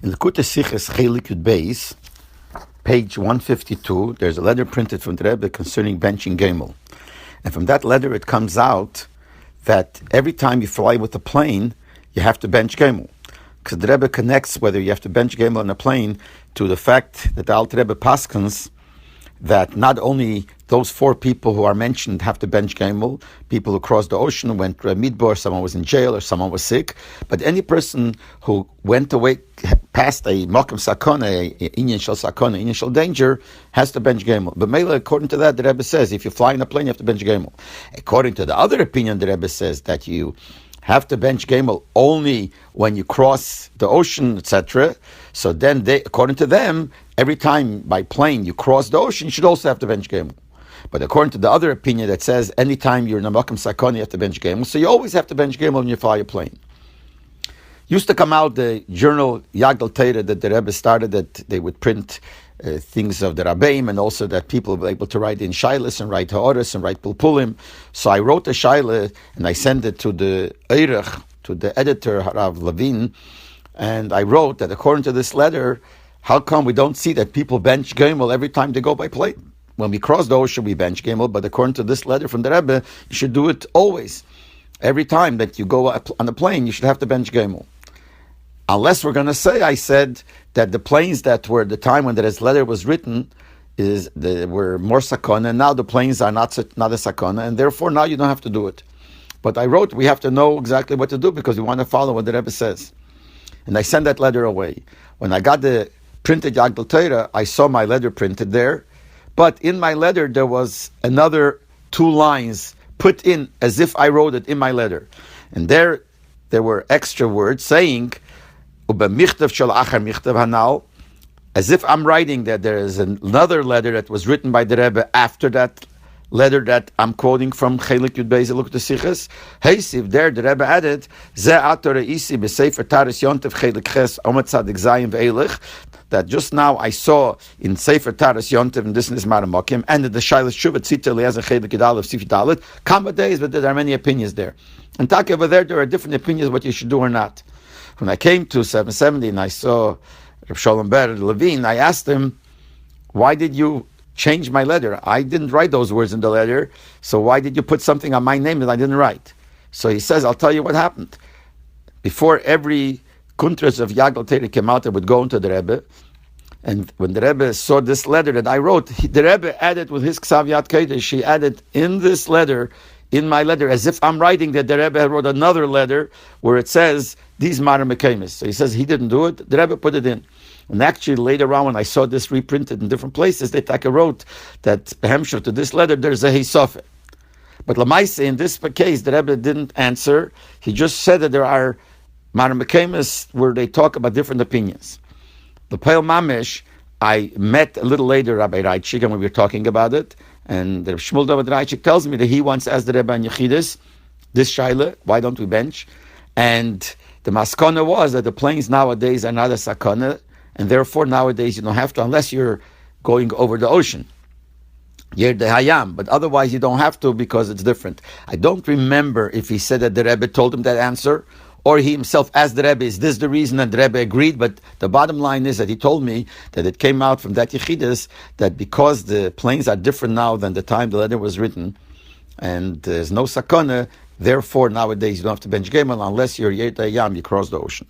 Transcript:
In the Likutei Sichos Chelik Yud Beis, page 152, there's a letter printed from the Rebbe concerning benching Gomel. And from that letter it comes out that every time you fly with a plane, you have to bench Gomel. Because the Rebbe connects whether you have to bench Gomel on a plane to the fact that the Alter Rebbe paskins that not only those 4 people who are mentioned have to bench Gomel, people who crossed the ocean, went to a midbar, someone was in jail or someone was sick, but any person who went away past a makom sakona, inyan shel sakona, inyan shel danger, has to bench Gomel. But Mela, according to that, the Rebbe says, if you fly in a plane, you have to bench Gomel. According to the other opinion, the Rebbe says that you have to bench Gomel only when you cross the ocean, etc. So then, according to them, every time by plane you cross the ocean, you should also have to bench Gomel. But according to the other opinion that says anytime you're in a makom sakon, you have to bench Gomel. So you always have to bench Gomel when you fly a plane. Used to come out the journal Yagdal Teira that the Rebbe started, that they would print things of the Rabbeim, and also that people were able to write in Shailas and write Ha'oros and write Pulpulim. So I wrote a Shaila and I sent it to the Eirech, to the editor, Harav Levin, and I wrote that according to this letter, how come we don't see that people bench Gomel every time they go by plane? When we cross the ocean, we bench Gomel, but according to this letter from the Rebbe, you should do it always. Every time that you go on a plane, you should have to bench Gomel. Unless we're going to say, I said, that the planes that were the time when this letter was written were more sakona, and now the planes are not a sakona, and therefore now you don't have to do it. But I wrote, we have to know exactly what to do because we want to follow what the Rebbe says. And I sent that letter away. When I got the printed Yagdal Teira, I saw my letter printed there, but in my letter there was another 2 lines put in as if I wrote it in my letter. And there were extra words saying, as if I'm writing that there is another letter that was written by the Rebbe after that letter that I'm quoting from Chelik Yud Beis Likutei Sichos. Heisiv, there the Rebbe added, Ze atore isi b'sefer Taras Yontev Chelik Ches Omet Tzadik Zayin Ve'elech, that just now I saw in Sefer Taras Yontev, and this is Maramakim, and in the Shailas Shuvah Tzita Eliezer Chelik Yudalev Sif Dalet, Kama days, but there are many opinions there. And talk over there are different opinions what you should do or not. When I came to 770 and I saw Reb Sholem Ber Levine, I asked him, why did you change my letter? I didn't write those words in the letter, so why did you put something on my name that I didn't write? So he says, I'll tell you what happened. Before every kuntras of Yagdal Teira came out, I would go into the Rebbe, and when the Rebbe saw this letter that I wrote, the Rebbe added with his Ksav Yad Kodesh, he added in this letter, in my letter, as if I'm writing that the Rebbe wrote another letter where it says, these Mara Mekaymis. So he says he didn't do it, the Rebbe put it in. And actually later on when I saw this reprinted in different places, they wrote that Behemshah to this letter, there's a Heisofe. But Lamaise, in this case, the Rebbe didn't answer. He just said that there are Mara Mekaymis where they talk about different opinions. The Peil Mamish, I met a little later Rabbi Reichik, and we were talking about it, and the Shmuel David Reichik tells me that he once asked the Rebbe in Yechidus, this Shaila, why don't we bench? And the maskana was that the planes nowadays are not a sakana, and therefore nowadays you don't have to, unless you're going over the ocean. Yer de hayam, but otherwise you don't have to because it's different. I don't remember if he said that the Rebbe told him that answer, or he himself asked the Rebbe, is this the reason? And the Rebbe agreed, but the bottom line is that he told me that it came out from that Yechidus that because the planes are different now than the time the letter was written, and there's no sakana, therefore nowadays you don't have to bench Gomel unless you're Yer de hayam, you cross the ocean.